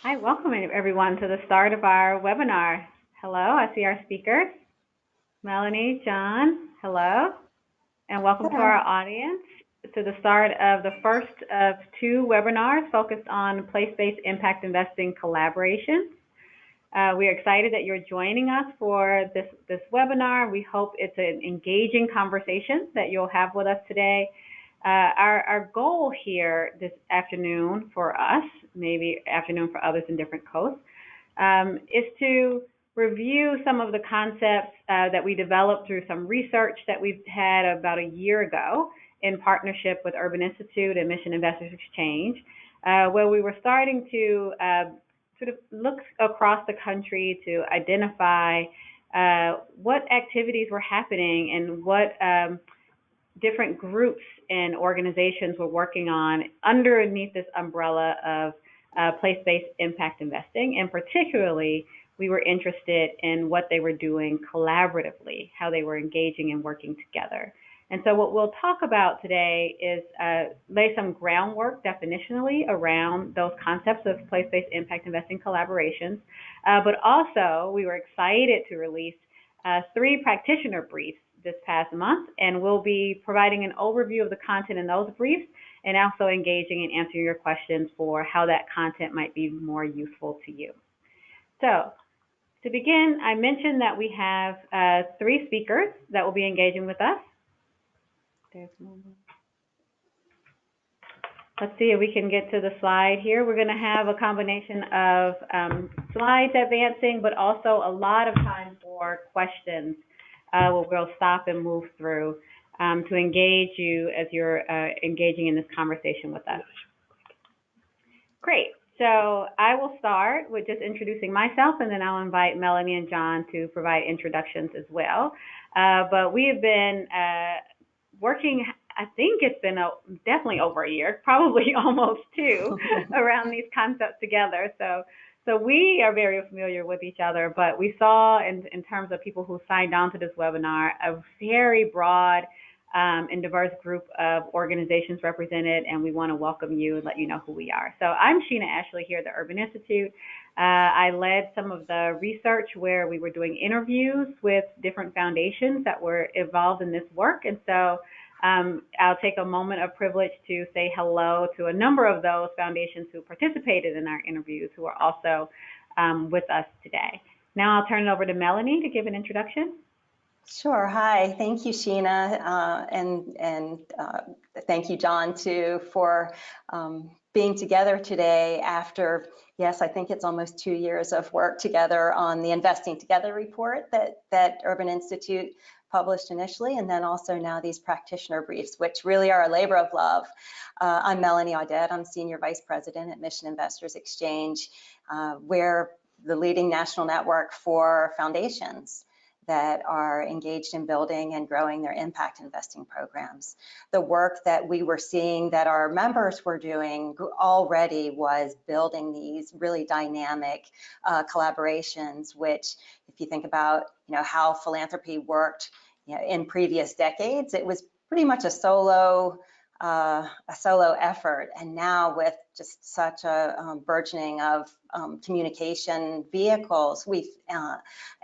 Hi, welcome everyone to the start of our webinar. Hello, I see our speakers, Melanie, John, hello, and welcome to our audience to the start of the first of two webinars focused on place-based impact investing collaborations. We are excited that you're joining us for this webinar. We hope it's an engaging conversation that you'll have with us today. Our goal here this afternoon for us, maybe afternoon for others in different coasts, is to review some of the concepts that we developed through some research that we've had about a year ago in partnership with Urban Institute and Mission Investors Exchange, where we were starting to sort of look across the country to identify what activities were happening and what different groups and organizations were working on underneath this umbrella of place-based impact investing. And particularly, we were interested in what they were doing collaboratively, how they were engaging and working together. And so what we'll talk about today is lay some groundwork definitionally around those concepts of place-based impact investing collaborations. But also, we were excited to release 3 practitioner briefs this past month, and we'll be providing an overview of the content in those briefs and also engaging and answering your questions for how that content might be more useful to you. So to begin, I mentioned that we have 3 speakers that will be engaging with us. Let's see if we can get to the slide here. We're going to have a combination of slides advancing, but also a lot of time for questions. We'll stop and move through to engage you as you're engaging in this conversation with us. Great. So I will start with just introducing myself, and then I'll invite Melanie and John to provide introductions as well. But we have been working, I think it's been definitely over a year, probably almost 2, around these concepts together. So we are very familiar with each other, but we saw in terms of people who signed on to this webinar, a very broad and diverse group of organizations represented, and we want to welcome you and let you know who we are. So I'm Sheena Ashley here at the Urban Institute. I led some of the research where we were doing interviews with different foundations that were involved in this work, and so I'll take a moment of privilege to say hello to a number of those foundations who participated in our interviews who are also with us today. Now I'll turn it over to Melanie to give an introduction. Sure. Hi. Thank you, Sheena, and thank you, John, too, for being together today after, yes, I think it's almost 2 years of work together on the Investing Together report that Urban Institute published initially, and then also now these practitioner briefs, which really are a labor of love. I'm Melanie Audette. I'm Senior Vice President at Mission Investors Exchange. We're the leading national network for foundations that are engaged in building and growing their impact investing programs. The work that we were seeing that our members were doing already was building these really dynamic collaborations, which if you think about how philanthropy worked in previous decades, it was pretty much a solo effort, and now with just such a burgeoning of communication vehicles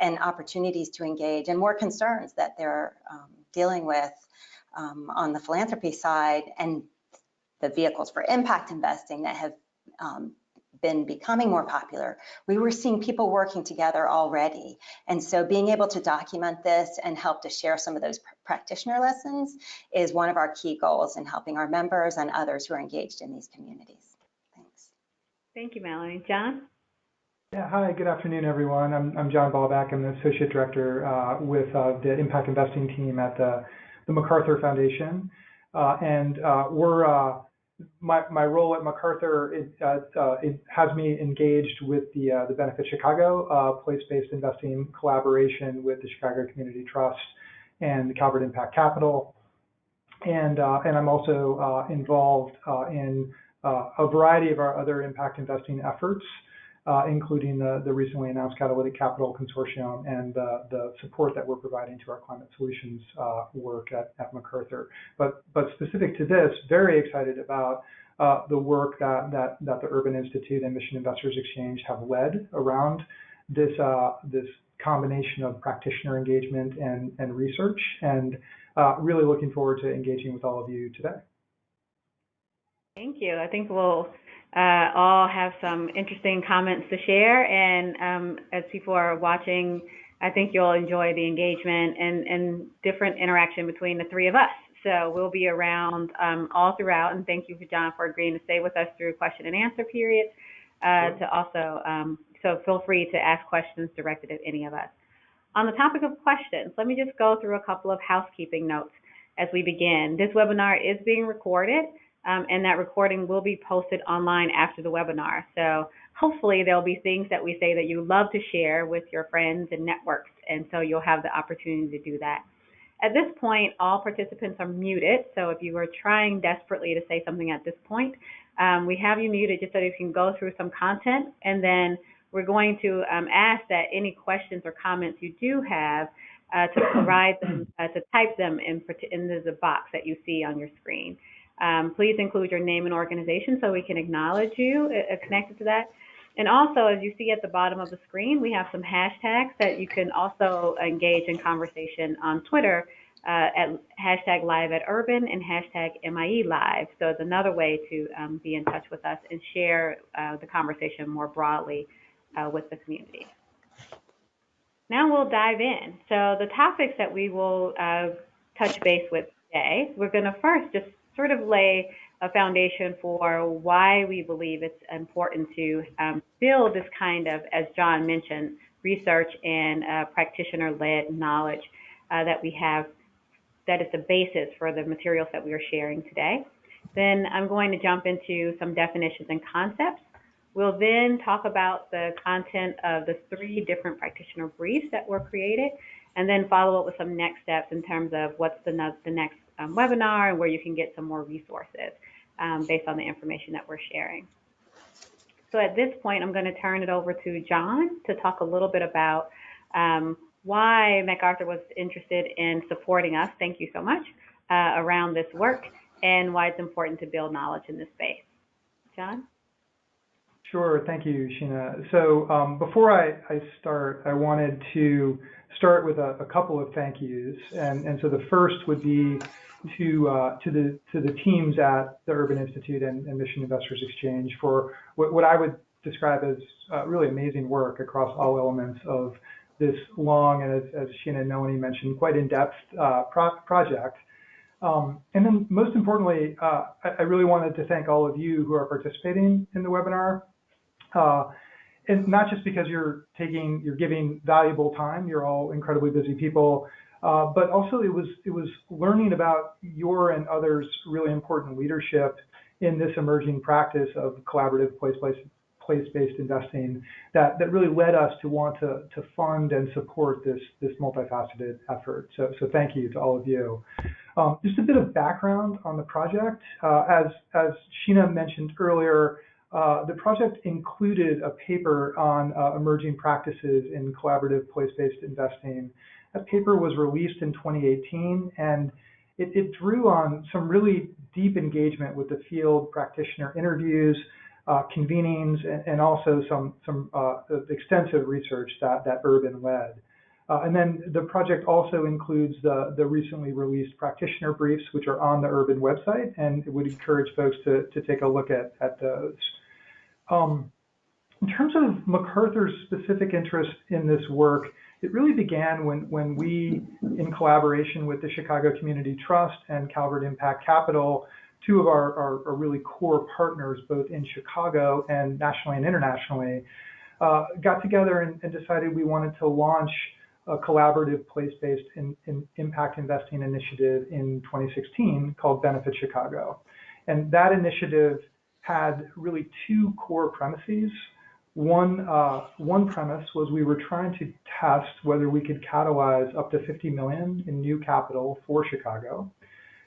and opportunities to engage, and more concerns that they're dealing with on the philanthropy side, and the vehicles for impact investing that have been becoming more popular, we were seeing people working together already. And so being able to document this and help to share some of those practitioner lessons is one of our key goals in helping our members and others who are engaged in these communities. Thanks. Thank you, Melanie. John? Yeah, hi, good afternoon, everyone. I'm John Ballback. I'm the Associate Director with the Impact Investing team at the MacArthur Foundation. My role at MacArthur, it has me engaged with the Benefit Chicago place-based investing collaboration with the Chicago Community Trust and the Calvert Impact Capital, and I'm also involved in a variety of our other impact investing efforts, including the recently announced Catalytic Capital Consortium and the support that we're providing to our climate solutions work at MacArthur. But specific to this, very excited about the work that the Urban Institute and Mission Investors Exchange have led around this combination of practitioner engagement and research, and really looking forward to engaging with all of you today. Thank you. I think we'll all have some interesting comments to share, and as people are watching, I think you'll enjoy the engagement and different interaction between the three of us. So we'll be around all throughout, and thank you, John, for agreeing to stay with us through question and answer period. To also, so feel free to ask questions directed at any of us. On the topic of questions, let me just go through a couple of housekeeping notes as we begin. This webinar is being recorded, and that recording will be posted online after the webinar. So hopefully there'll be things that we say that you love to share with your friends and networks, and so you'll have the opportunity to do that. At this point, all participants are muted, so if you are trying desperately to say something at this point, we have you muted just so you can go through some content, and then we're going to ask that any questions or comments you do have to provide them, to type them in the box that you see on your screen. Please include your name and organization so we can acknowledge you connected to that. And also, as you see at the bottom of the screen, we have some hashtags that you can also engage in conversation on Twitter at hashtag #LiveAtUrban and hashtag #MIELive. So it's another way to be in touch with us and share the conversation more broadly with the community. Now we'll dive in. So the topics that we will touch base with today, we're going to first just sort of lay a foundation for why we believe it's important to build this kind of, as John mentioned, research and practitioner-led knowledge that we have, that is the basis for the materials that we are sharing today. Then I'm going to jump into some definitions and concepts. We'll then talk about the content of the 3 different practitioner briefs that were created, and then follow up with some next steps in terms of what's the next webinar and where you can get some more resources based on the information that we're sharing. So at this point, I'm going to turn it over to John to talk a little bit about why MacArthur was interested in supporting us, thank you so much, around this work, and why it's important to build knowledge in this space. John? Sure, thank you, Sheena. So before I start, I wanted to start with a couple of thank yous, and so the first would be to the teams at the Urban Institute and Mission Investors Exchange for what I would describe as really amazing work across all elements of this long and, as Sheena and Melanie mentioned, quite in-depth project. And then most importantly, I really wanted to thank all of you who are participating in the webinar. And not just because you're giving valuable time, you're all incredibly busy people, but also it was learning about your and others' really important leadership in this emerging practice of collaborative place-based investing that really led us to want to fund and support this multifaceted effort. So thank you to all of you. Just a bit of background on the project. As Sheena mentioned earlier, the project included a paper on emerging practices in collaborative place-based investing. That paper was released in 2018, and it drew on some really deep engagement with the field, practitioner interviews, convenings, and also some extensive research that Urban led. And then the project also includes the recently released practitioner briefs, which are on the Urban website, and it would encourage folks to take a look at those. In terms of MacArthur's specific interest in this work, it really began when we, in collaboration with the Chicago Community Trust and Calvert Impact Capital, 2 of our really core partners, both in Chicago and nationally and internationally, got together and decided we wanted to launch a collaborative place-based impact investing initiative in 2016 called Benefit Chicago. And that initiative had really 2 core premises. One premise was we were trying to test whether we could catalyze up to 50 million in new capital for Chicago.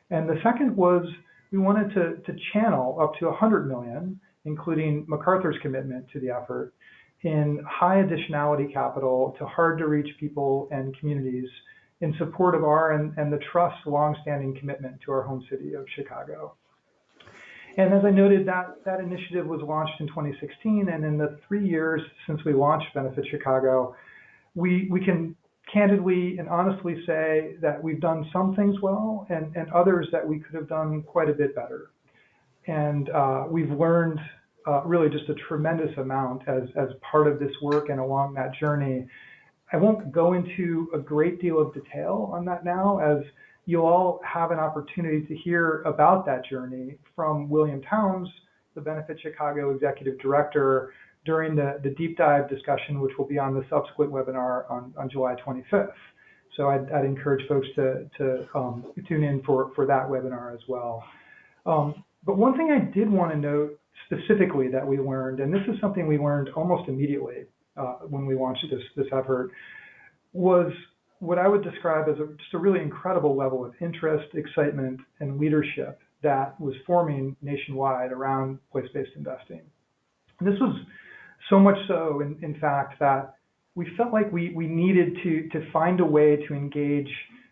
And the second was we wanted to channel up to 100 million, including MacArthur's commitment to the effort, in high additionality capital to hard to reach people and communities in support of our and the Trust's longstanding commitment to our home city of Chicago. And as I noted, that initiative was launched in 2016, and in the 3 years since we launched Benefit Chicago, we can candidly and honestly say that we've done some things well and others that we could have done quite a bit better. And we've learned really just a tremendous amount as part of this work and along that journey. I won't go into a great deal of detail on that now, as you'll all have an opportunity to hear about that journey from William Towns, the Benefit Chicago Executive Director, during the deep dive discussion, which will be on the subsequent webinar on July 25th. So I'd encourage folks to tune in for that webinar as well. But one thing I did want to note specifically that we learned, and this is something we learned almost immediately when we launched this effort, was what I would describe as just a really incredible level of interest, excitement, and leadership that was forming nationwide around place-based investing. And this was so much so, in fact, that we felt like we needed to find a way to engage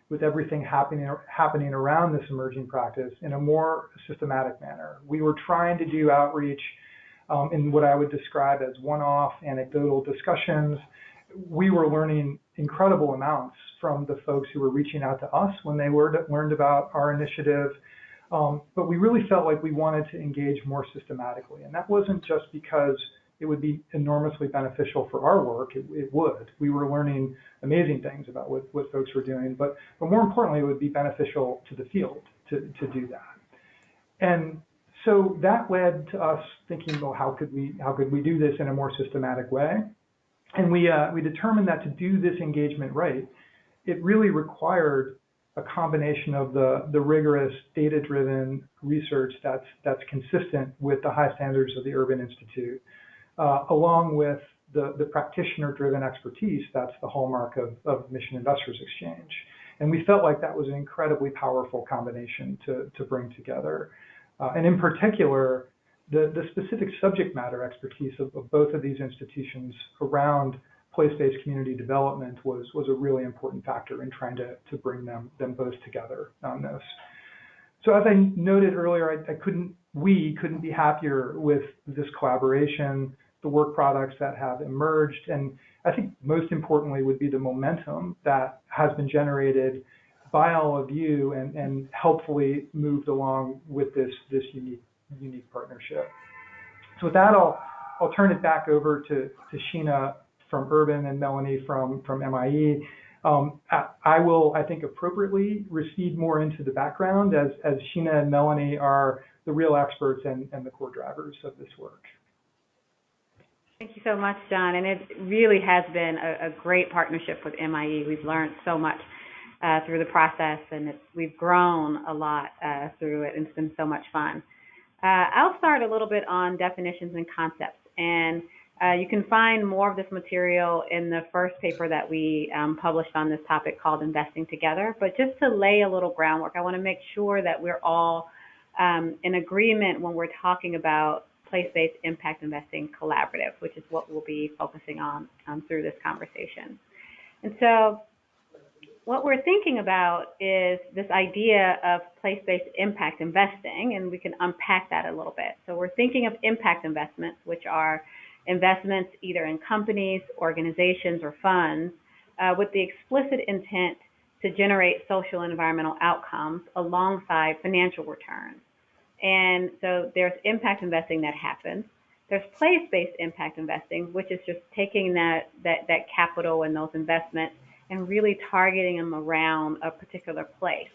with everything happening around this emerging practice in a more systematic manner. We were trying to do outreach in what I would describe as one-off anecdotal discussions. We were learning incredible amounts from the folks who were reaching out to us when they learned about our initiative. But we really felt like we wanted to engage more systematically. And that wasn't just because it would be enormously beneficial for our work. It would. We were learning amazing things about what folks were doing, but more importantly, it would be beneficial to the field to do that. And so that led to us thinking, well, how could we do this in a more systematic way? And we determined that to do this engagement right, it really required a combination of the rigorous data-driven research that's consistent with the high standards of the Urban Institute, along with the practitioner-driven expertise that's the hallmark of Mission Investors Exchange. And we felt like that was an incredibly powerful combination to bring together. And in particular, the specific subject matter expertise of both of these institutions around place-based community development was a really important factor in trying to bring them both together on this. So as I noted earlier, we couldn't be happier with this collaboration, the work products that have emerged, and I think most importantly would be the momentum that has been generated by all of you and helpfully moved along with this unique partnership. So with that, I'll turn it back over to Sheena from Urban and Melanie from MIE. I will, I think, appropriately recede more into the background as Sheena and Melanie are the real experts and the core drivers of this work. Thank you so much, John. And it really has been a great partnership with MIE. We've learned so much through the process, and we've grown a lot through it, and it's been so much fun. I'll start a little bit on definitions and concepts, and you can find more of this material in the first paper that we published on this topic called Investing Together. But just to lay a little groundwork, I want to make sure that we're all in agreement when we're talking about place-based impact investing collaborative, which is what we'll be focusing on through this conversation. And so what we're thinking about is this idea of place-based impact investing, and we can unpack that a little bit. So we're thinking of impact investments, which are investments either in companies, organizations, or funds with the explicit intent to generate social and environmental outcomes alongside financial returns. And so there's impact investing that happens. There's place-based impact investing, which is just taking that capital and those investments and really targeting them around a particular place.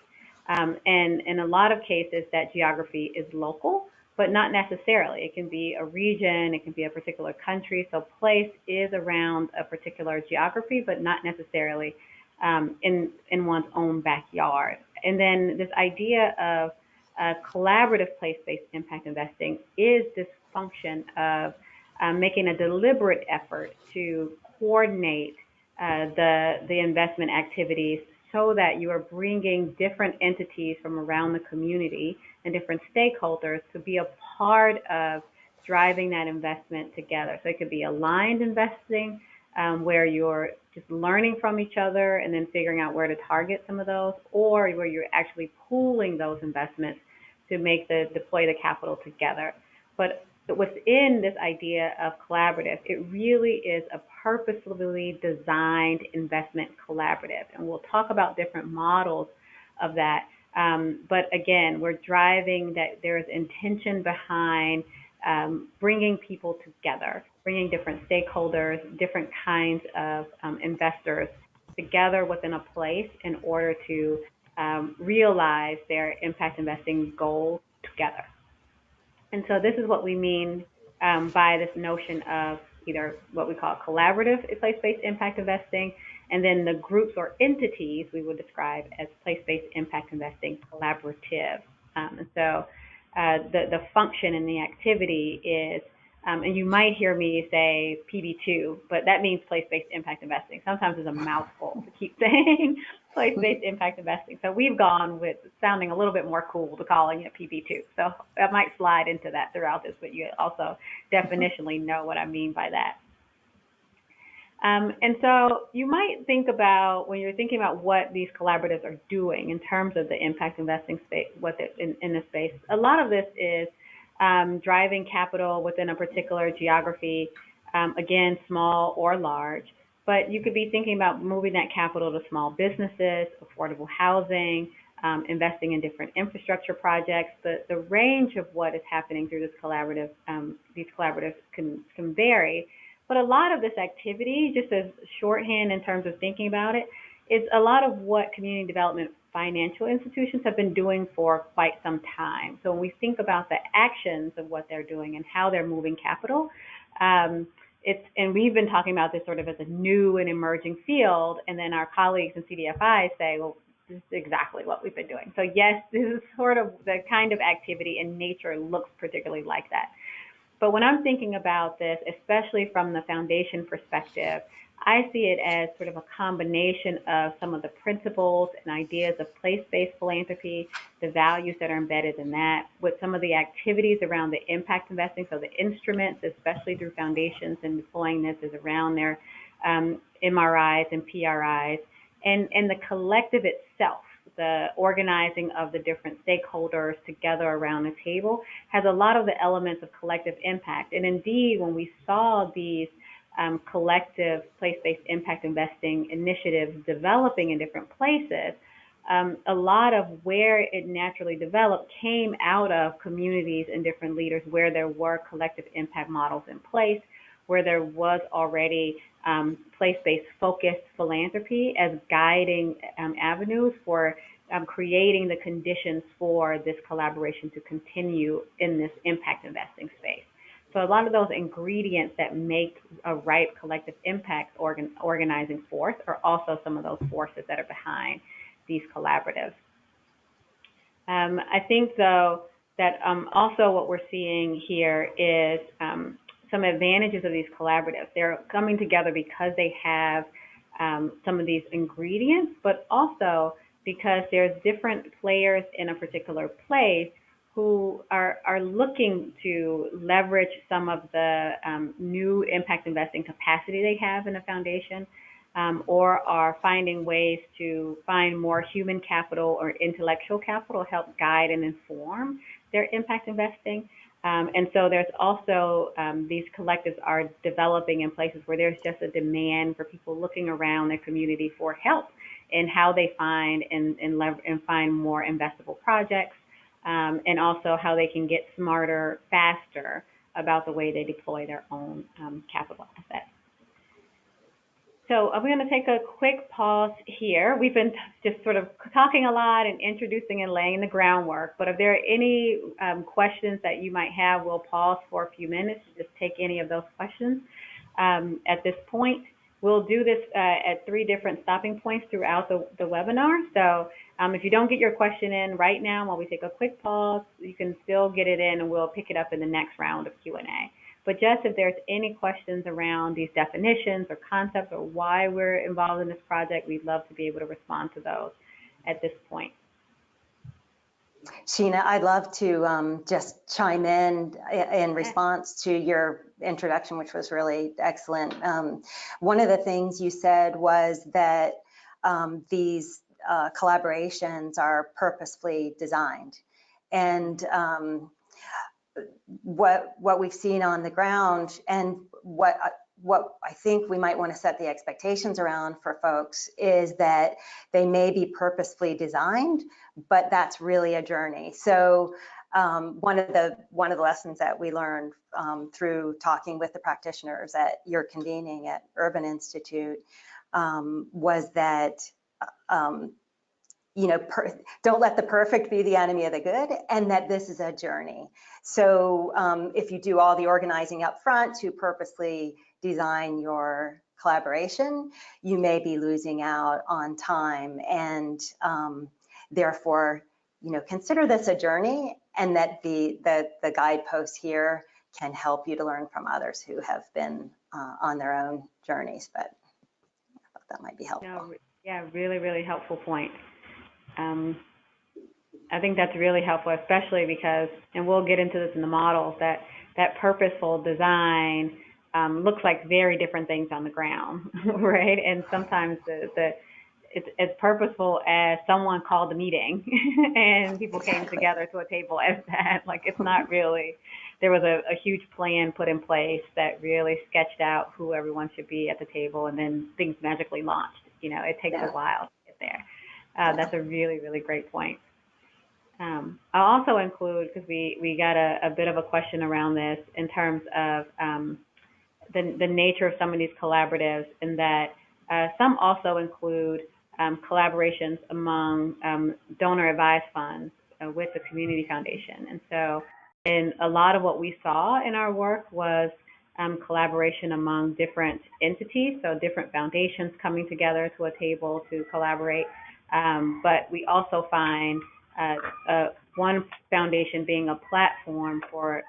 And in a lot of cases, that geography is local, but not necessarily. It can be a region, it can be a particular country. So place is around a particular geography, but not necessarily in one's own backyard. And then this idea of collaborative place-based impact investing is this function of making a deliberate effort to coordinate the investment activities so that you are bringing different entities from around the community and different stakeholders to be a part of driving that investment together. So it could be aligned investing, where you're just learning from each other and then figuring out where to target some of those, or where you're actually pooling those investments to deploy the capital together. But within this idea of collaborative, it really is a purposefully designed investment collaborative. And we'll talk about different models of that. But again, we're driving that there's intention behind bringing people together, bringing different stakeholders, different kinds of investors together within a place in order to realize their impact investing goals together. And so this is what we mean by this notion of either what we call collaborative place-based impact investing, and then the groups or entities we would describe as place-based impact investing collaborative. And so the function and the activity is, and you might hear me say PB2, but that means place-based impact investing. Sometimes it's a mouthful to keep saying place-based impact investing. So we've gone with sounding a little bit more cool to calling it PB2. So I might slide into that throughout this, but you also definitionally know what I mean by that. And so you might think about, when you're thinking about what these collaboratives are doing in terms of the impact investing space, in this space, a lot of this is driving capital within a particular geography, again, small or large. But you could be thinking about moving that capital to small businesses, affordable housing, investing in different infrastructure projects. The range of what is happening through this collaborative, these collaboratives can vary. But a lot of this activity, just as shorthand in terms of thinking about it, is a lot of what community development financial institutions have been doing for quite some time. So when we think about the actions of what they're doing and how they're moving capital, and we've been talking about this sort of as a new and emerging field, and then our colleagues in CDFI say, well, this is exactly what we've been doing. So yes, this is sort of the kind of activity, and nature looks particularly like that. But when I'm thinking about this, especially from the foundation perspective, I see it as sort of a combination of some of the principles and ideas of place-based philanthropy, the values that are embedded in that, with some of the activities around the impact investing, so the instruments, especially through foundations and deploying this, is around their MRIs and PRIs, and the collective itself. The organizing of the different stakeholders together around the table has a lot of the elements of collective impact. And indeed, when we saw these collective place-based impact investing initiatives developing in different places, a lot of where it naturally developed came out of communities and different leaders where there were collective impact models in place, where there was already place-based focused philanthropy as guiding avenues for creating the conditions for this collaboration to continue in this impact investing space. So a lot of those ingredients that make a ripe collective impact organizing force are also some of those forces that are behind these collaboratives. I think, though, that also what we're seeing here is some advantages of these collaboratives. They're coming together because they have some of these ingredients, but also because there's different players in a particular place who are looking to leverage some of the new impact investing capacity they have in a foundation, or are finding ways to find more human capital or intellectual capital to help guide and inform their impact investing. And so there's also these collectives are developing in places where there's just a demand for people looking around their community for help in how they find and find more investable projects, and also how they can get smarter faster about the way they deploy their own capital assets. So I'm going to take a quick pause here. We've been just sort of talking a lot and introducing and laying the groundwork, but if there are any questions that you might have, we'll pause for a few minutes to just take any of those questions. At this point, we'll do this at 3 different stopping points throughout the webinar. So if you don't get your question in right now while we take a quick pause, you can still get it in and we'll pick it up in the next round of Q&A. But just if there's any questions around these definitions or concepts or why we're involved in this project, we'd love to be able to respond to those at this point. Sheena, I'd love to just chime in response to your introduction, which was really excellent. One of the things you said was that these collaborations are purposefully designed. And what we've seen on the ground, and what I think we might want to set the expectations around for folks, is that they may be purposefully designed, but that's really a journey. So one of the lessons that we learned through talking with the practitioners that you're convening at Urban Institute was that don't let the perfect be the enemy of the good, and that this is a journey. So if you do all the organizing up front to purposely design your collaboration, you may be losing out on time, and therefore, consider this a journey, and that the guideposts here can help you to learn from others who have been on their own journeys. But I thought that might be helpful. Yeah, really, really helpful point. I think that's really helpful, especially because, and we'll get into this in the models, that purposeful design looks like very different things on the ground, right? And sometimes it's as purposeful as someone called a meeting and people came together to a table as that. Like, it's not really, there was a huge plan put in place that really sketched out who everyone should be at the table, and then things magically launched. It takes a while to get there. That's a really, really great point. I'll also include, because we got a bit of a question around this in terms of the nature of some of these collaboratives, in that some also include collaborations among donor advised funds with the community foundation. And so, and a lot of what we saw in our work was collaboration among different entities, so different foundations coming together to a table to collaborate. But we also find one foundation being a platform for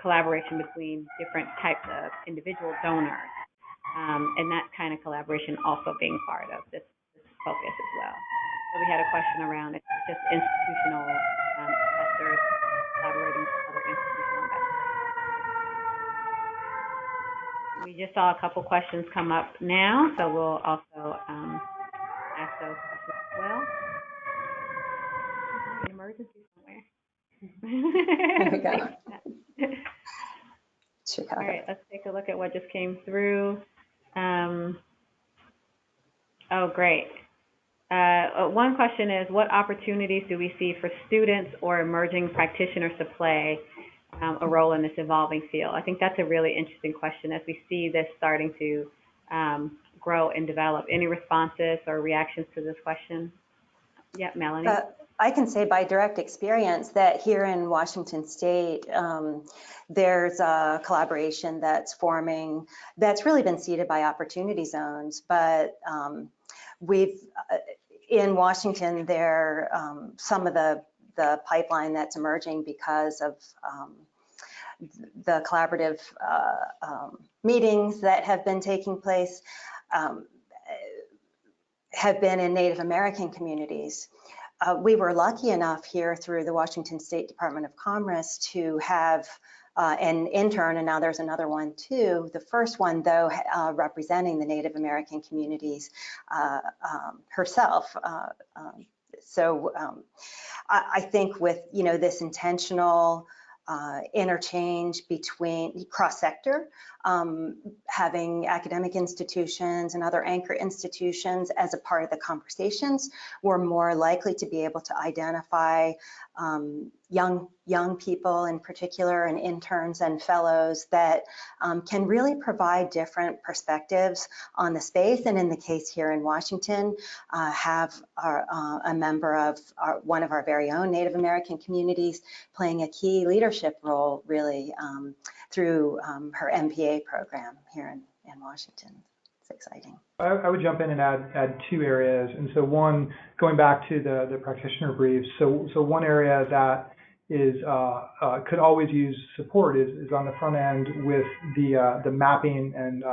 collaboration between different types of individual donors, and that kind of collaboration also being part of this focus as well. So we had a question around it's just institutional investors collaborating with other institutional investors. We just saw a couple questions come up now, so we'll also ask those questions as well. An emergency somewhere. There we go. Chicago. All right, let's take a look at what just came through. Oh, great. One question is, what opportunities do we see for students or emerging practitioners to play a role in this evolving field? I think that's a really interesting question as we see this starting to grow and develop. Any responses or reactions to this question? Yeah, Melanie? I can say by direct experience that here in Washington State, there's a collaboration that's forming that's really been seeded by opportunity zones. But we've, in Washington, there some of the pipeline that's emerging because of the collaborative meetings that have been taking place have been in Native American communities. We were lucky enough here through the Washington State Department of Commerce to have an intern, and now there's another one too. The first one, though, representing the Native American communities herself. So I think with this intentional interchange between cross-sector, having academic institutions and other anchor institutions as a part of the conversations, we're more likely to be able to identify young people in particular, and interns and fellows that can really provide different perspectives on the space. And in the case here in Washington, have a member of one of our very own Native American communities playing a key leadership role, really, through her MPA program here in Washington. It's exciting. I would jump in and add two areas. And so one, going back to the practitioner briefs, so one area that is could always use support is on the front end with the mapping and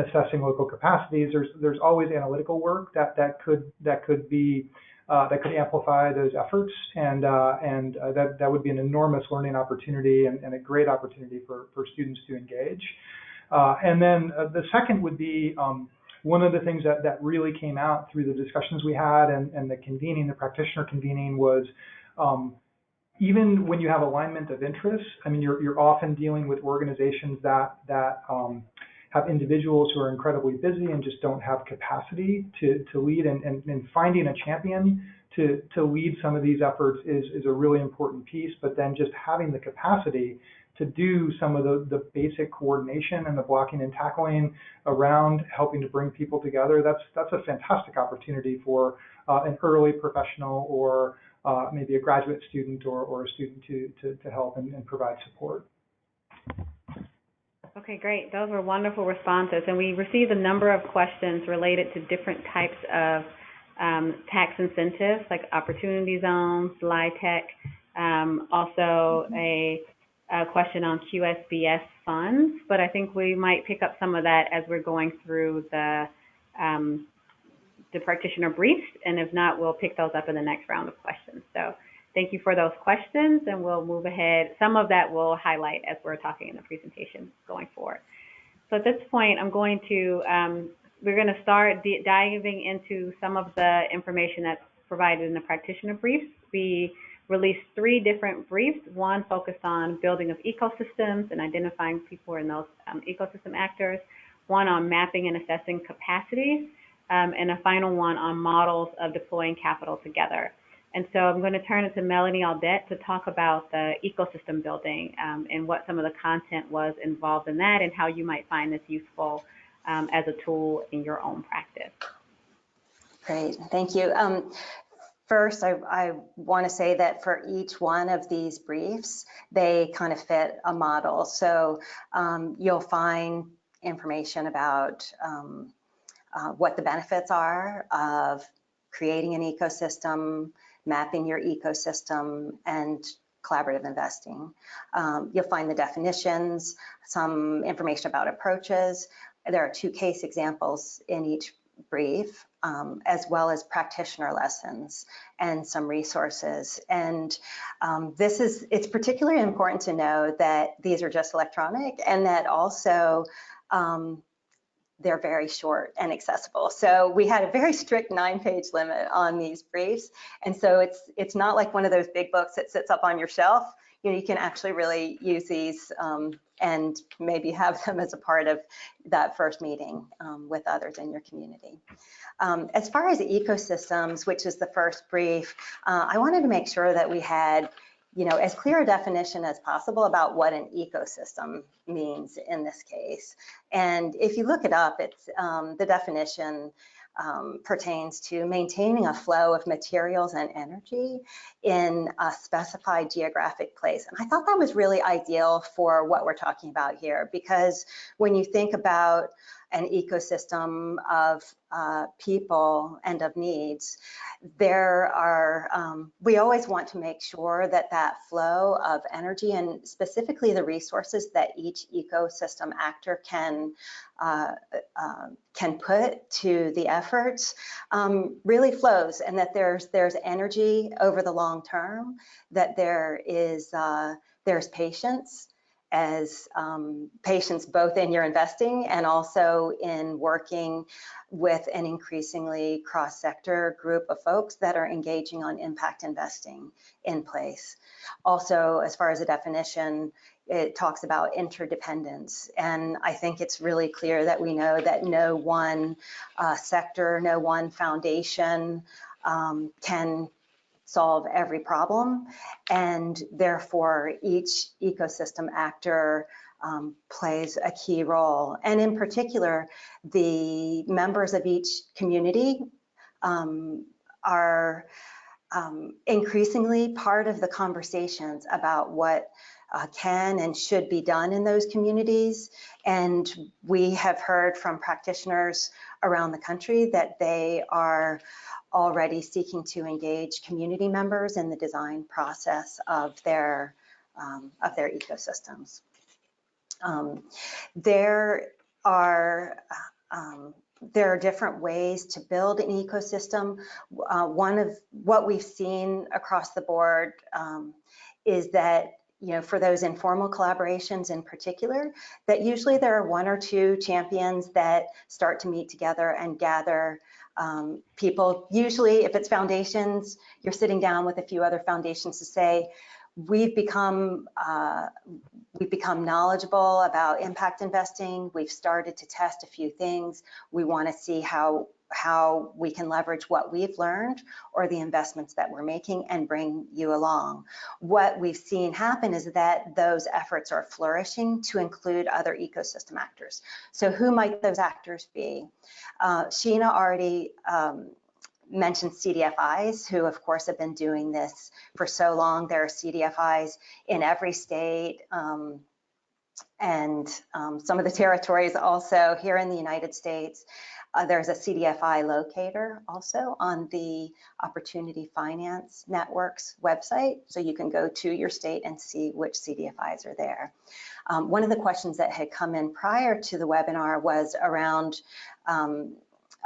assessing local capacities. There's always analytical work that could amplify those efforts, and that would be an enormous learning opportunity and a great opportunity for students to engage. And then the second would be one of the things that really came out through the discussions we had and the practitioner convening was even when you have alignment of interests, I mean, you're often dealing with organizations that have individuals who are incredibly busy and just don't have capacity to lead, and finding a champion to lead some of these efforts is a really important piece, but then just having the capacity to do some of the basic coordination and the blocking and tackling around helping to bring people together, that's a fantastic opportunity for an early professional or maybe a graduate student or a student to help and provide support. Okay, great. Those were wonderful responses. And we received a number of questions related to different types of tax incentives, like opportunity zones, LIHTC, also a question on QSBS funds. But I think we might pick up some of that as we're going through the practitioner briefs. And if not, we'll pick those up in the next round of questions. So thank you for those questions, and we'll move ahead. Some of that we'll highlight as we're talking in the presentation going forward. So at this point, we're going to start diving into some of the information that's provided in the practitioner briefs. We released 3 different briefs, one focused on building of ecosystems and identifying people in those ecosystem actors, one on mapping and assessing capacities, and a final one on models of deploying capital together. And so I'm going to turn it to Melanie Audette to talk about the ecosystem building and what some of the content was involved in that and how you might find this useful as a tool in your own practice. Great, thank you. First, I want to say that for each one of these briefs, they kind of fit a model. So you'll find information about what the benefits are of creating an ecosystem, mapping your ecosystem, and collaborative investing. You'll find the definitions, some information about approaches. There are 2 case examples in each brief, as well as practitioner lessons and some resources. And it's particularly important to know that these are just electronic, and that also they're very short and accessible. So we had a very strict 9-page limit on these briefs. And so it's not like one of those big books that sits up on your shelf. You know, you can actually really use these and maybe have them as a part of that first meeting with others in your community. As far as ecosystems, which is the first brief, I wanted to make sure that we had as clear a definition as possible about what an ecosystem means in this case. And if you look it up, it's the definition pertains to maintaining a flow of materials and energy in a specified geographic place. And I thought that was really ideal for what we're talking about here, because when you think about an ecosystem of people and of needs, we always want to make sure that that flow of energy, and specifically the resources that each ecosystem actor can put to the efforts, really flows, and that there's energy over the long term, that there's patience, as patience both in your investing and also in working with an increasingly cross-sector group of folks that are engaging on impact investing in place. Also, as far as the definition, it talks about interdependence. And I think it's really clear that we know that no one sector, no one foundation can solve every problem, and therefore each ecosystem actor plays a key role. And in particular, the members of each community are increasingly part of the conversations about what can and should be done in those communities. And we have heard from practitioners around the country that they are already seeking to engage community members in the design process of their ecosystems. There are different ways to build an ecosystem. One of what we've seen across the board is that, for those informal collaborations in particular, that usually there are 1 or 2 champions that start to meet together and gather people. Usually, if it's foundations, you're sitting down with a few other foundations to say, we've become knowledgeable about impact investing. We've started to test a few things. We want to see how we can leverage what we've learned or the investments that we're making and bring you along. What we've seen happen is that those efforts are flourishing to include other ecosystem actors. So who might those actors be? Sheena already mentioned CDFIs, who of course have been doing this for so long. There are CDFIs in every state and some of the territories also here in the United States. There's a CDFI locator also on the Opportunity Finance Network's website, so you can go to your state and see which CDFIs are there. One of the questions that had come in prior to the webinar was around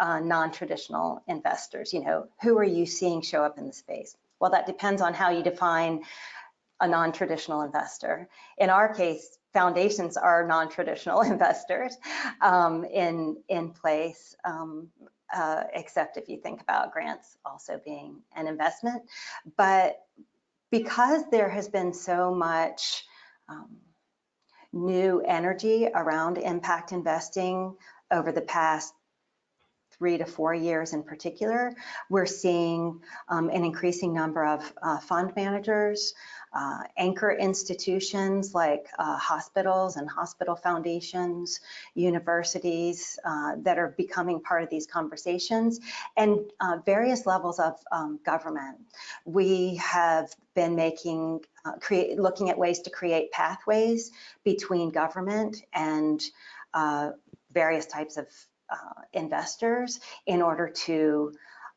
non-traditional investors. You know, who are you seeing show up in the space? Well, that depends on how you define a non-traditional investor. In our case, foundations are non-traditional investors in place, except if you think about grants also being an investment. But because there has been so much new energy around impact investing over the past 3 to 4 years in particular, we're seeing an increasing number of fund managers, anchor institutions like hospitals and hospital foundations, universities that are becoming part of these conversations, and various levels of government. We have been looking at ways to create pathways between government and various types of investors in order to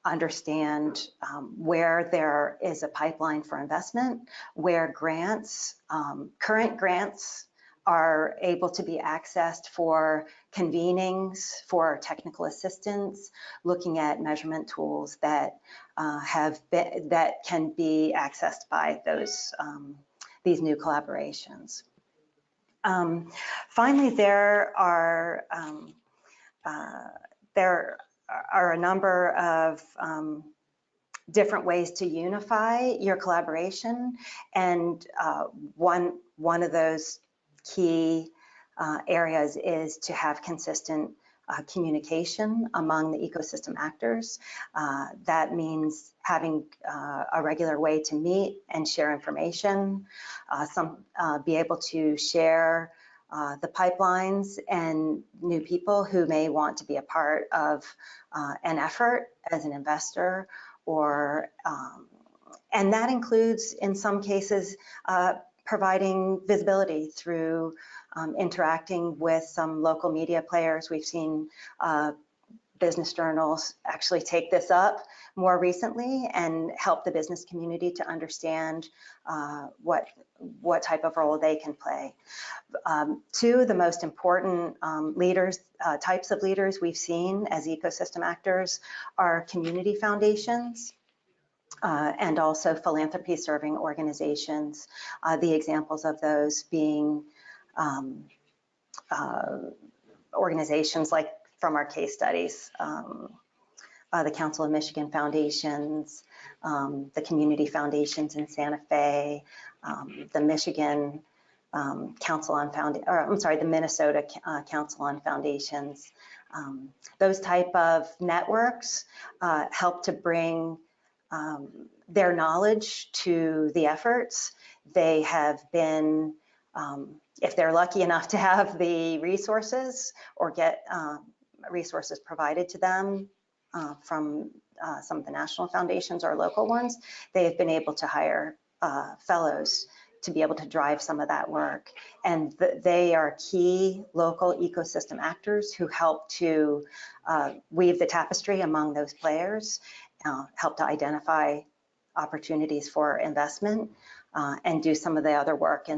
understand where there is a pipeline for investment, where grants, current grants are able to be accessed for convenings, for technical assistance, looking at measurement tools that can be accessed by these new collaborations. Finally, there are a number of different ways to unify your collaboration, and one of those key areas is to have consistent communication among the ecosystem actors. That means having a regular way to meet and share information, be able to share the pipelines and new people who may want to be a part of an effort as an investor, and that includes, in some cases, providing visibility through interacting with some local media players. We've seen business journals actually take this up more recently and help the business community to understand what type of role they can play. Two of the most important types of leaders we've seen as ecosystem actors are community foundations and also philanthropy serving organizations. The examples of those being organizations like from our case studies, the Council of Michigan Foundations, the community foundations in Santa Fe, the Michigan Council on the Minnesota Council on Foundations. Those type of networks help to bring their knowledge to the efforts. They have been, if they're lucky enough to have the resources or get resources provided to them from some of the national foundations or local ones, they have been able to hire fellows to be able to drive some of that work. And they are key local ecosystem actors who help to weave the tapestry among those players, help to identify opportunities for investment, and do some of the other work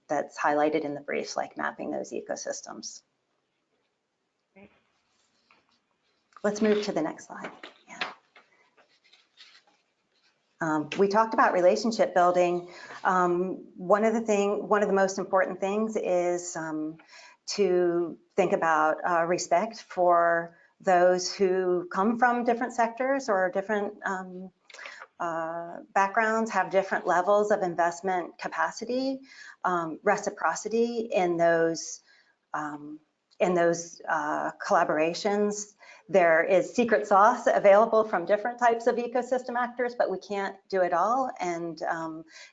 that's highlighted in the briefs, like mapping those ecosystems. Great. Let's move to the next slide. Yeah. We talked about relationship building. One of the most important things is to think about respect for those who come from different sectors or different backgrounds have different levels of investment capacity, reciprocity in those collaborations. There is secret sauce available from different types of ecosystem actors, but we can't do it all. And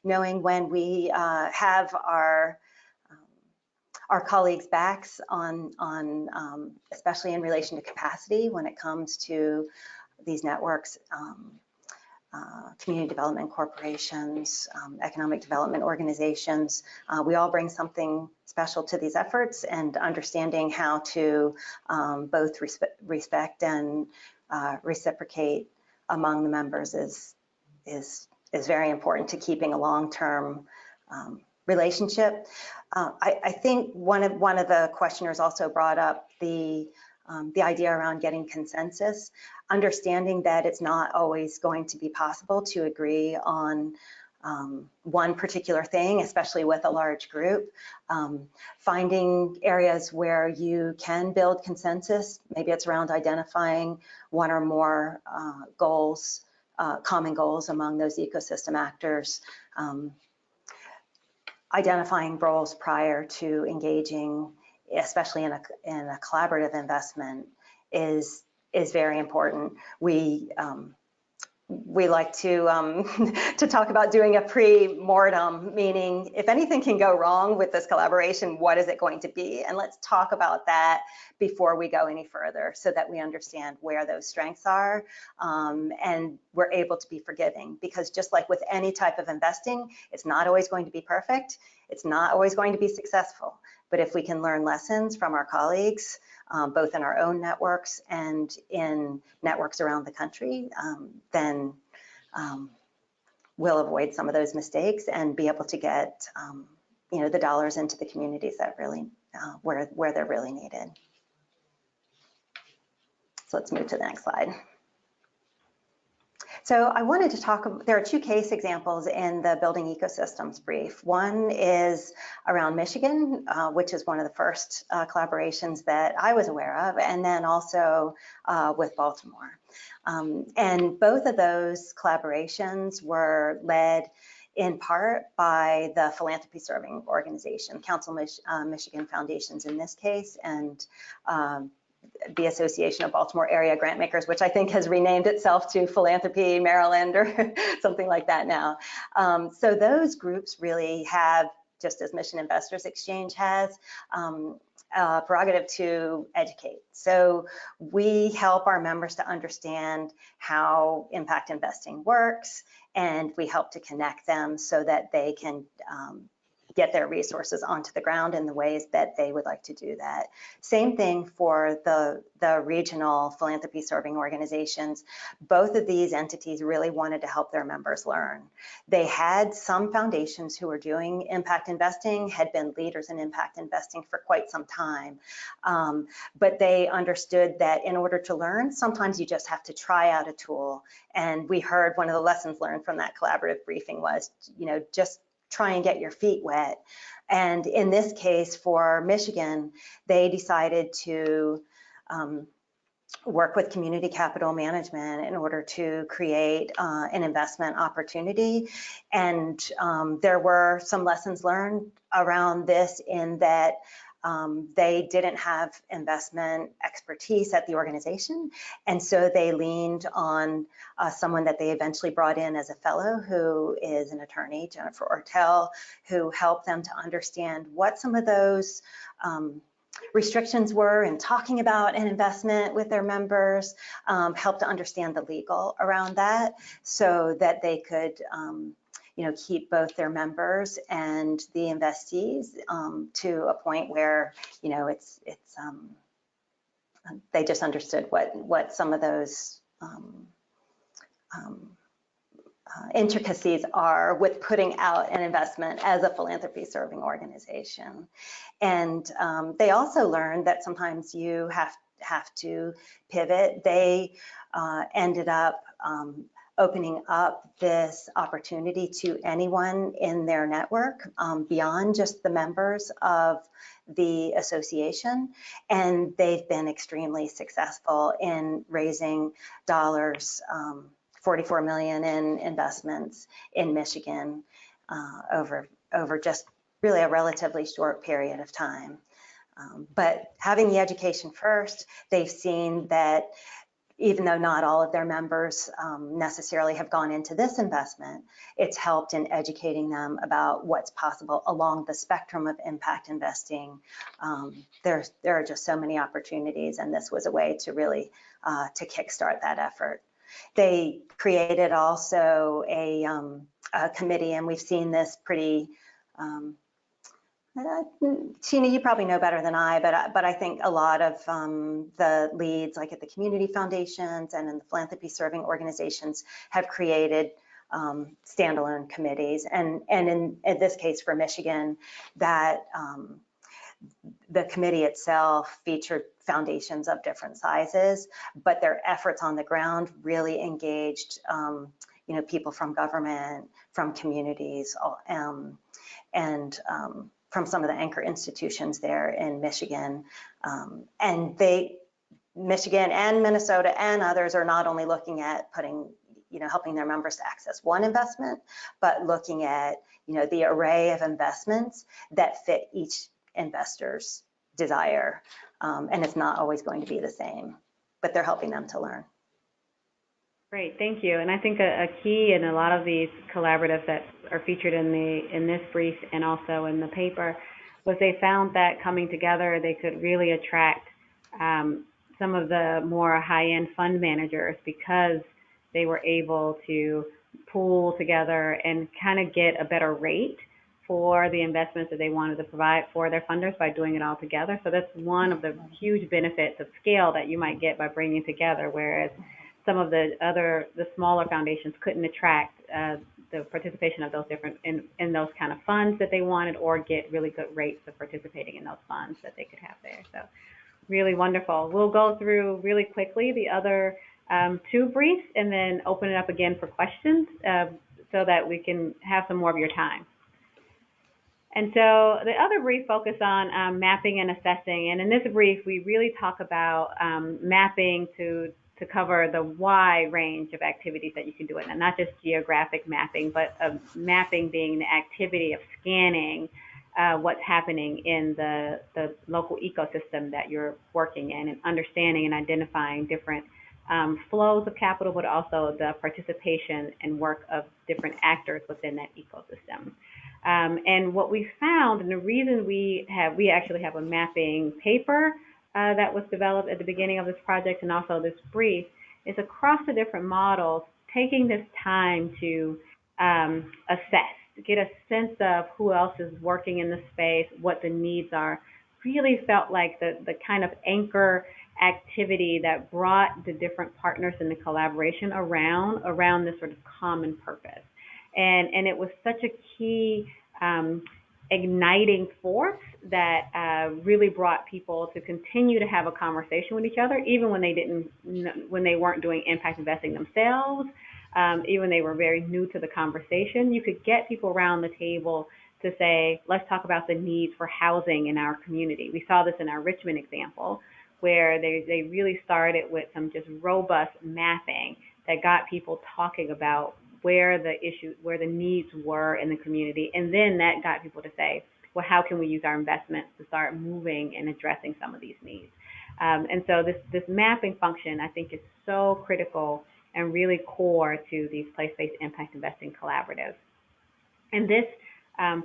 knowing when we have our colleagues' backs on especially in relation to capacity when it comes to these networks, community development corporations, economic development organizations. We all bring something special to these efforts, and understanding how to both respect and reciprocate among the members is very important to keeping a long-term relationship. I think one of the questioners also brought up the idea around getting consensus, understanding that it's not always going to be possible to agree on one particular thing, especially with a large group. Finding areas where you can build consensus, maybe it's around identifying one or more goals, common goals among those ecosystem actors, identifying roles prior to engaging, especially in a collaborative investment, is very important. We like to talk about doing a pre-mortem, meaning if anything can go wrong with this collaboration, what is it going to be? And let's talk about that before we go any further, so that we understand where those strengths are, and we're able to be forgiving. Because just like with any type of investing, it's not always going to be perfect. It's not always going to be successful. But if we can learn lessons from our colleagues, both in our own networks and in networks around the country, then we'll avoid some of those mistakes and be able to get the dollars into the communities that really where they're really needed. So let's move to the next slide. So I wanted to talk, there are two case examples in the Building Ecosystems brief. One is around Michigan, which is one of the first collaborations that I was aware of, and then also with Baltimore. And both of those collaborations were led in part by the philanthropy serving organization, Council Michigan Foundations in this case, and the Association of Baltimore Area Grantmakers, which I think has renamed itself to Philanthropy Maryland or something like that now. So those groups really have, just as Mission Investors Exchange has, prerogative to educate. So we help our members to understand how impact investing works, and we help to connect them so that they can get their resources onto the ground in the ways that they would like to do that. Same thing for the regional philanthropy serving organizations. Both of these entities really wanted to help their members learn. They had some foundations who were doing impact investing, had been leaders in impact investing for quite some time, but they understood that in order to learn, sometimes you just have to try out a tool. And we heard one of the lessons learned from that collaborative briefing was, just try and get your feet wet. And in this case for Michigan, they decided to work with community capital management in order to create an investment opportunity. And there were some lessons learned around this, in that they didn't have investment expertise at the organization. And so they leaned on someone that they eventually brought in as a fellow, who is an attorney, Jennifer Ortel, who helped them to understand what some of those restrictions were in talking about an investment with their members, helped to understand the legal around that, so that they could keep both their members and the investees to a point where, they just understood what some of those intricacies are with putting out an investment as a philanthropy serving organization. And they also learned that sometimes you have to pivot. They ended up opening up this opportunity to anyone in their network, beyond just the members of the association. And they've been extremely successful in raising dollars 44 million in investments in Michigan over just really a relatively short period of time. But having the education first, they've seen that even though not all of their members necessarily have gone into this investment, it's helped in educating them about what's possible along the spectrum of impact investing. There are just so many opportunities, and this was a way to really to kickstart that effort. They created also a committee, and we've seen this pretty Sheena, you probably know better than I, but I think a lot of the leads, like at the community foundations and in the philanthropy serving organizations, have created standalone committees. And in this case for Michigan, that the committee itself featured foundations of different sizes, but their efforts on the ground really engaged people from government, from communities, and from some of the anchor institutions there in Michigan. And Michigan and Minnesota and others are not only looking at helping their members to access one investment, but looking at, the array of investments that fit each investor's desire. And it's not always going to be the same, but they're helping them to learn. Great, thank you. And I think a key in a lot of these collaboratives that are featured in this brief and also in the paper was they found that coming together, they could really attract some of the more high-end fund managers because they were able to pool together and kind of get a better rate for the investments that they wanted to provide for their funders by doing it all together. So that's one of the huge benefits of scale that you might get by bringing together, whereas some of the smaller foundations couldn't attract the participation of those different in those kind of funds that they wanted, or get really good rates of participating in those funds that they could have there. So really wonderful. We'll go through really quickly the other two briefs and then open it up again for questions so that we can have some more of your time. And so the other brief focused on mapping and assessing. And in this brief, we really talk about mapping to cover the wide range of activities that you can do it, and not just geographic mapping, but mapping being the activity of scanning what's happening in the local ecosystem that you're working in, and understanding and identifying different flows of capital, but also the participation and work of different actors within that ecosystem. And what we found, and the reason we actually have a mapping paper that was developed at the beginning of this project and also this brief, is across the different models, taking this time to assess, to get a sense of who else is working in the space, what the needs are, really felt like the kind of anchor activity that brought the different partners in the collaboration around this sort of common purpose. And it was such a key igniting force that really brought people to continue to have a conversation with each other, even when they weren't doing impact investing themselves, even they were very new to the conversation. You could get people around the table to say, let's talk about the needs for housing in our community. We saw this in our Richmond example, where they really started with some just robust mapping that got people talking about where the needs were in the community. And then that got people to say, well, how can we use our investments to start moving and addressing some of these needs? And so this mapping function, I think, is so critical and really core to these place-based impact investing collaboratives. In this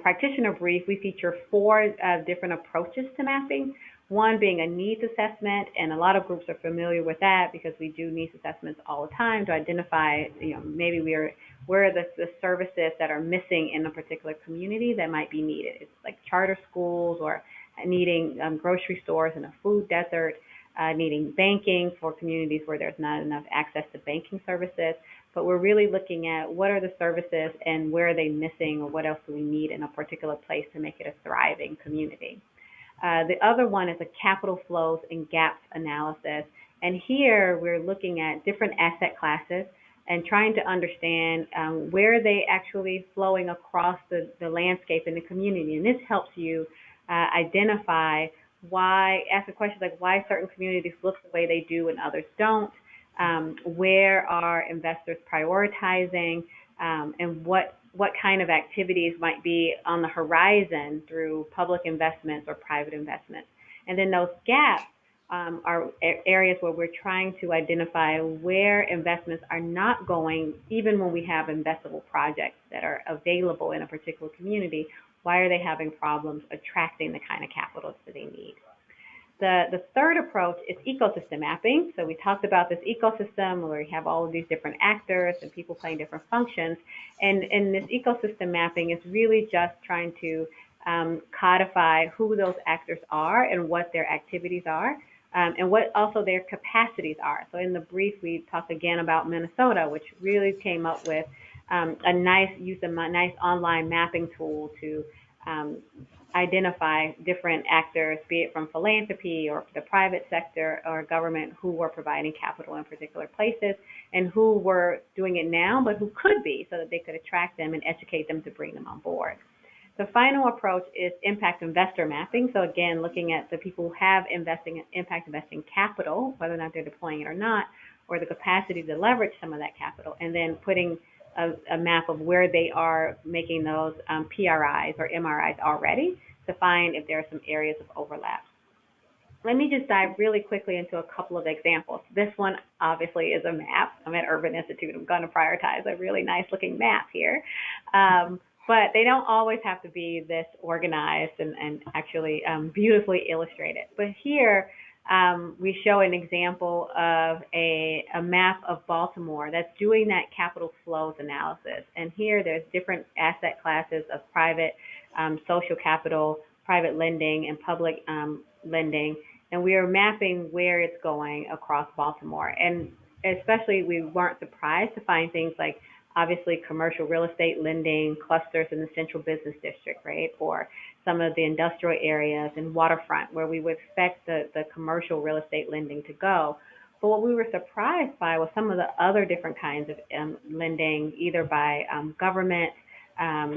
practitioner brief, we feature 4 different approaches to mapping. One being a needs assessment, and a lot of groups are familiar with that because we do needs assessments all the time to identify, maybe where are the services that are missing in a particular community that might be needed. It's like charter schools, or needing grocery stores in a food desert, needing banking for communities where there's not enough access to banking services. But we're really looking at what are the services and where are they missing, or what else do we need in a particular place to make it a thriving community. The other one is a capital flows and gaps analysis. And here we're looking at different asset classes and trying to understand where they actually flowing across the landscape in the community. And this helps you identify ask the questions like why certain communities look the way they do and others don't. where are investors prioritizing, and what kind of activities might be on the horizon through public investments or private investments. And then those gaps are areas where we're trying to identify where investments are not going, even when we have investable projects that are available in a particular community. Why are they having problems attracting the kind of capital that they need? The third approach is ecosystem mapping. So we talked about this ecosystem where we have all of these different actors and people playing different functions. And this ecosystem mapping is really just trying to codify who those actors are and what their activities are, and what also their capacities are. So in the brief, we talked again about Minnesota, which really came up with a nice online mapping tool to identify different actors, be it from philanthropy or the private sector or government, who were providing capital in particular places and who were doing it now, but who could be, so that they could attract them and educate them to bring them on board. The final approach is impact investor mapping. So again, looking at the people who have impact investing capital, whether or not they're deploying it or not, or the capacity to leverage some of that capital, and then putting a map of where they are making those PRIs or MRIs already to find if there are some areas of overlap. Let me just dive really quickly into a couple of examples. This one obviously is a map. I'm at Urban Institute. I'm going to prioritize a really nice looking map here. But they don't always have to be this organized and actually beautifully illustrated. But here, we show an example of a map of Baltimore that's doing that capital flows analysis. And here there's different asset classes of private social capital, private lending, and public lending. And we are mapping where it's going across Baltimore. And especially we weren't surprised to find things like obviously commercial real estate lending, clusters in the central business district, right? Or some of the industrial areas and waterfront where we would expect the commercial real estate lending to go. But what we were surprised by was some of the other different kinds of lending, either by government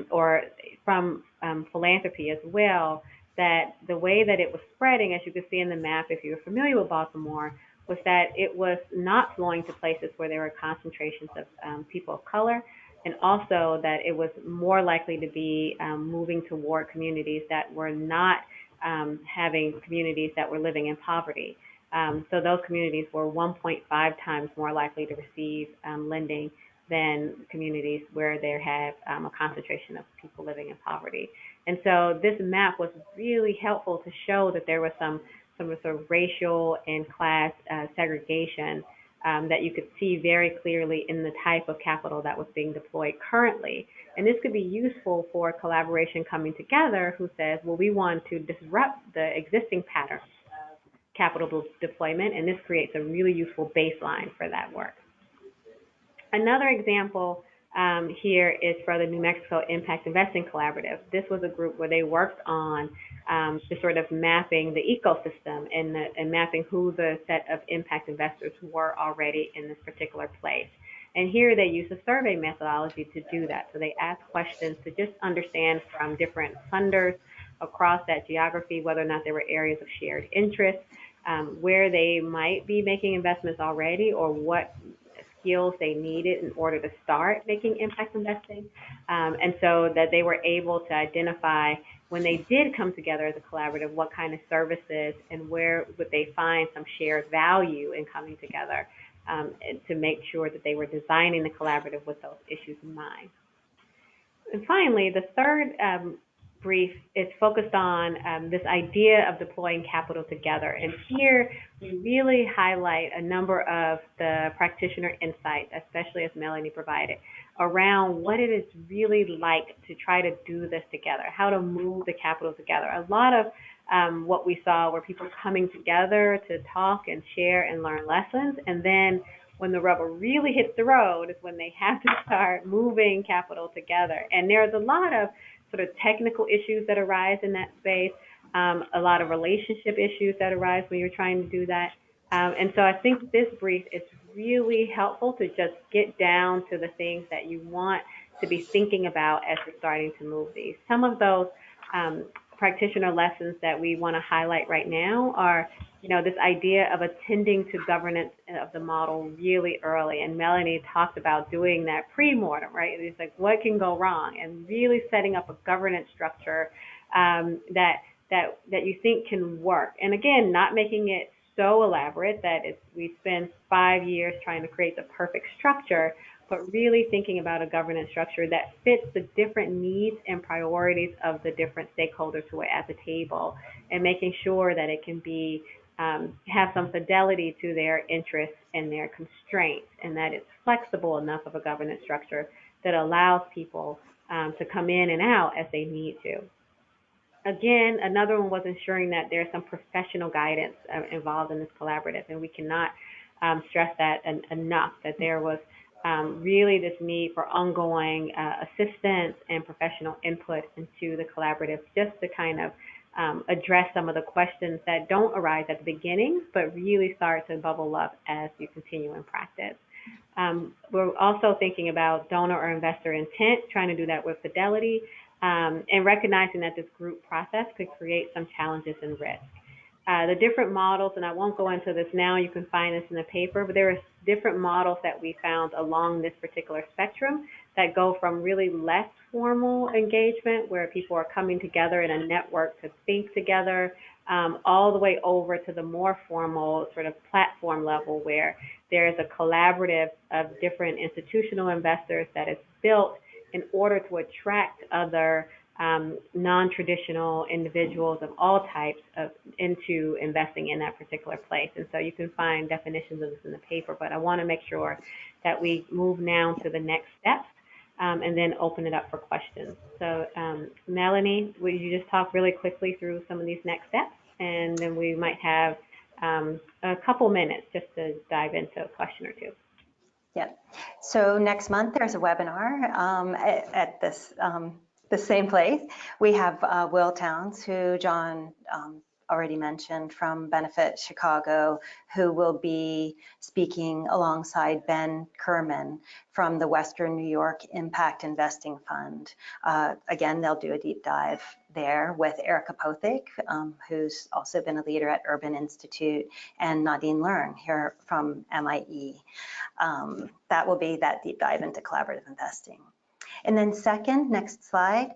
or from philanthropy as well, that the way that it was spreading, as you can see in the map if you're familiar with Baltimore, was that it was not flowing to places where there were concentrations of people of color, and also that it was more likely to be moving toward communities that were not having communities that were living in poverty. So those communities were 1.5 times more likely to receive lending than communities where there had a concentration of people living in poverty. And so this map was really helpful to show that there was some sort of racial and class segregation that you could see very clearly in the type of capital that was being deployed currently. And this could be useful for collaboration coming together who says, well, we want to disrupt the existing patterns of capital deployment, and this creates a really useful baseline for that work. Another example here is for the New Mexico Impact Investing Collaborative. This was a group where they worked on just sort of mapping the ecosystem and mapping who the set of impact investors were already in this particular place. And here they use a survey methodology to do that. So they ask questions to just understand from different funders across that geography whether or not there were areas of shared interest, where they might be making investments already, or what skills they needed in order to start making impact investing. And so that they were able to identify, when they did come together as a collaborative, what kind of services and where would they find some shared value in coming together, and to make sure that they were designing the collaborative with those issues in mind. And finally, the third brief is focused on this idea of deploying capital together. And here we really highlight a number of the practitioner insights, especially as Melanie provided, around what it is really like to try to do this together, how to move the capital together. A lot of what we saw were people coming together to talk and share and learn lessons, and then when the rubber really hits the road is when they have to start moving capital together. And there's a lot of sort of technical issues that arise in that space, a lot of relationship issues that arise when you're trying to do that. And so I think this brief is really helpful to just get down to the things that you want to be thinking about as you're starting to move these. Some of those practitioner lessons that we want to highlight right now are, this idea of attending to governance of the model really early. And Melanie talked about doing that pre-mortem, right? It's like, what can go wrong? And really setting up a governance structure that you think can work. And again, not making it so elaborate that we spend 5 years trying to create the perfect structure, but really thinking about a governance structure that fits the different needs and priorities of the different stakeholders who are at the table, and making sure that it can be have some fidelity to their interests and their constraints, and that it's flexible enough of a governance structure that allows people to come in and out as they need to. Again, another one was ensuring that there's some professional guidance involved in this collaborative, and we cannot stress that enough, that there was really this need for ongoing assistance and professional input into the collaborative, just to kind of address some of the questions that don't arise at the beginning, but really start to bubble up as you continue in practice. We're also thinking about donor or investor intent, trying to do that with fidelity, and recognizing that this group process could create some challenges and risks. The different models, and I won't go into this now, you can find this in the paper, but there are different models that we found along this particular spectrum that go from really less formal engagement, where people are coming together in a network to think together, all the way over to the more formal sort of platform level, where there is a collaborative of different institutional investors that is built in order to attract other non-traditional individuals of all types into investing in that particular place. And so you can find definitions of this in the paper, but I want to make sure that we move now to the next steps and then open it up for questions. So Melanie, will you just talk really quickly through some of these next steps? And then we might have a couple minutes just to dive into a question or two. Yep. So next month there's a webinar at this the same place. We have Will Towns, who John already mentioned, from Benefit Chicago, who will be speaking alongside Ben Kerman from the Western New York Impact Investing Fund. Again, they'll do a deep dive there with Erica Pothik, who's also been a leader at Urban Institute, and Nadine Learn here from MIE. That will be that deep dive into collaborative investing. And then second, next slide,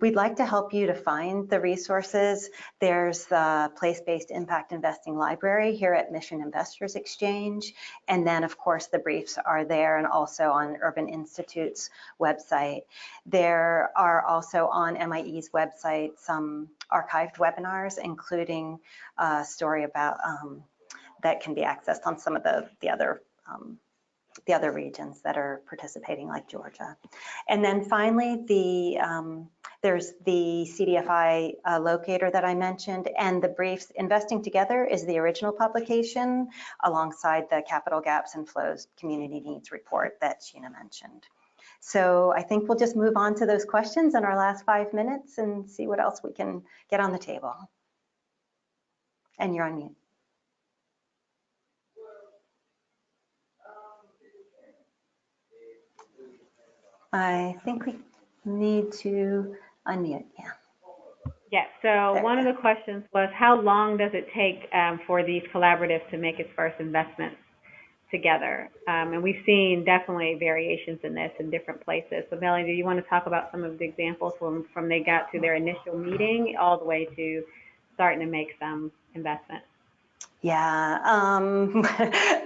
we'd like to help you to find the resources. There's the Place-Based Impact Investing Library here at Mission Investors Exchange. And then, of course, the briefs are there and also on Urban Institute's website. There are also on MIE's website some archived webinars, including a story about that can be accessed on some of the other regions that are participating, like Georgia. And then finally, there's the CDFI locator that I mentioned, and the briefs. Investing Together is the original publication alongside the Capital Gaps and Flows Community Needs Report that Sheena mentioned. So I think we'll just move on to those questions in our last 5 minutes and see what else we can get on the table. And you're on mute. I think we need to unmute, yeah. Yeah, so one of the questions was, how long does it take for these collaboratives to make its first investments together? And we've seen definitely variations in this in different places. So Melanie, do you want to talk about some of the examples from they got to their initial meeting all the way to starting to make some investments? Yeah,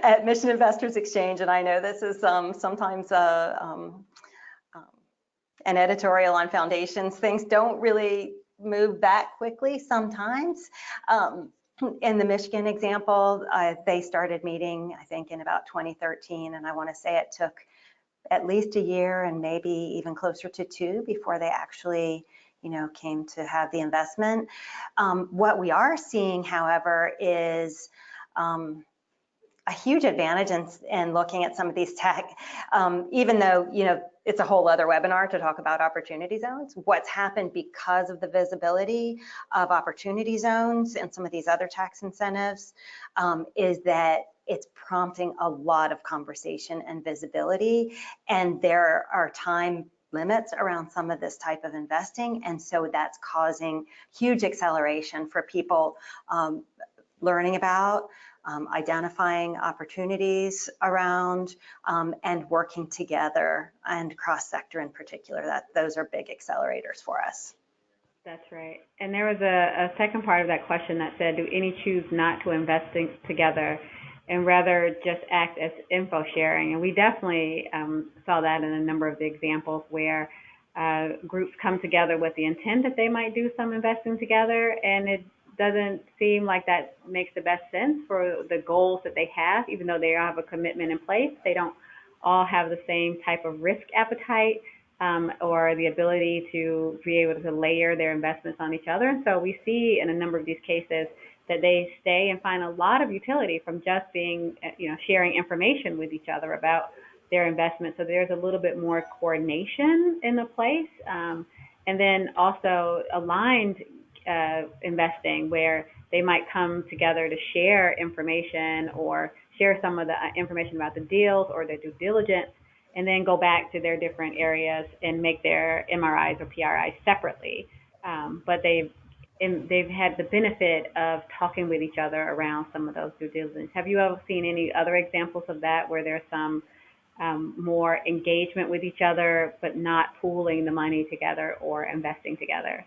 at Mission Investors Exchange, and I know this is sometimes an editorial on foundations, things don't really move that quickly sometimes. In the Michigan example, they started meeting, I think, in about 2013, and I want to say it took at least a year and maybe even closer to 2 before they actually, came to have the investment. What we are seeing, however, is a huge advantage in looking at some of these tech, even though, it's a whole other webinar to talk about opportunity zones. What's happened because of the visibility of opportunity zones and some of these other tax incentives is that it's prompting a lot of conversation and visibility. And there are time limits around some of this type of investing. And so that's causing huge acceleration for people learning about, identifying opportunities around, and working together, and cross-sector in particular. Those are big accelerators for us. That's right. And there was a second part of that question that said, do any choose not to invest together and rather just act as info sharing? And we definitely saw that in a number of the examples where groups come together with the intent that they might do some investing together, and it doesn't seem like that makes the best sense for the goals that they have. Even though they all have a commitment in place, they don't all have the same type of risk appetite or the ability to be able to layer their investments on each other. And so we see in a number of these cases that they stay and find a lot of utility from just being, sharing information with each other about their investments. So there's a little bit more coordination in the place. And then also aligned investing, where they might come together to share information or share some of the information about the deals or their due diligence, and then go back to their different areas and make their MRIs or PRIs separately. But they've had the benefit of talking with each other around some of those due diligence. Have you ever seen any other examples of that, where there's some more engagement with each other, but not pooling the money together or investing together?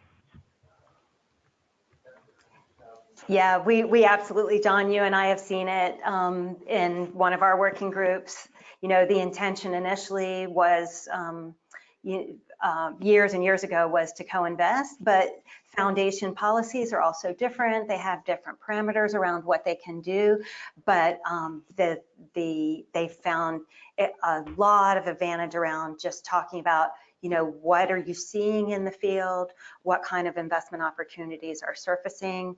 Yeah, we absolutely, John, you and I have seen it in one of our working groups. The intention initially was years and years ago was to co-invest, but foundation policies are also different. They have different parameters around what they can do, but they found a lot of advantage around just talking about, what are you seeing in the field? What kind of investment opportunities are surfacing?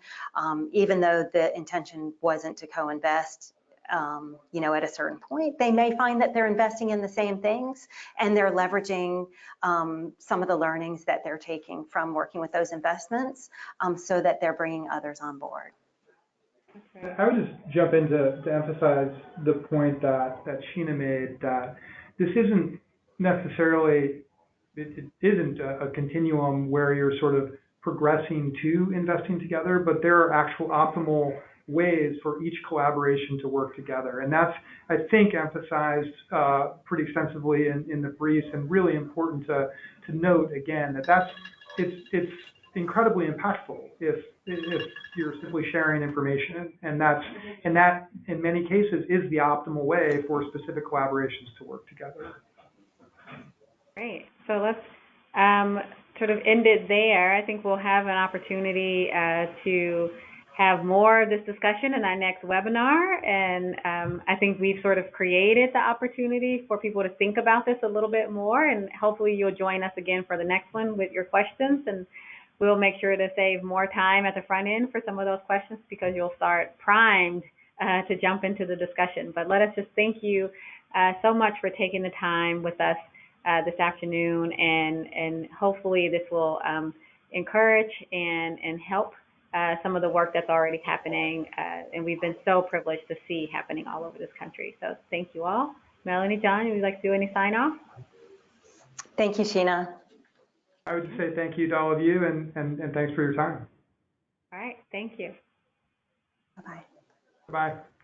Even though the intention wasn't to co-invest, at a certain point, they may find that they're investing in the same things, and they're leveraging some of the learnings that they're taking from working with those investments, so that they're bringing others on board. I would just jump in to emphasize the point that Sheena made, that this isn't necessarily, it isn't a continuum where you're sort of progressing to investing together, but there are actual optimal ways for each collaboration to work together. And that's, I think, emphasized pretty extensively in the briefs, and really important to note again that it's incredibly impactful if you're simply sharing information, and that in many cases is the optimal way for specific collaborations to work together. Great. So let's sort of end it there. I think we'll have an opportunity to have more of this discussion in our next webinar. And I think we've sort of created the opportunity for people to think about this a little bit more. And hopefully you'll join us again for the next one with your questions. And we'll make sure to save more time at the front end for some of those questions, because you'll start primed to jump into the discussion. But let us just thank you so much for taking the time with us this afternoon, and hopefully this will encourage and help some of the work that's already happening, and we've been so privileged to see happening all over this country. So thank you all. Melanie, John, would you like to do any sign off? Thank you, Sheena. I would just say thank you to all of you, and thanks for your time. All right, thank you. Bye-bye. Bye-bye.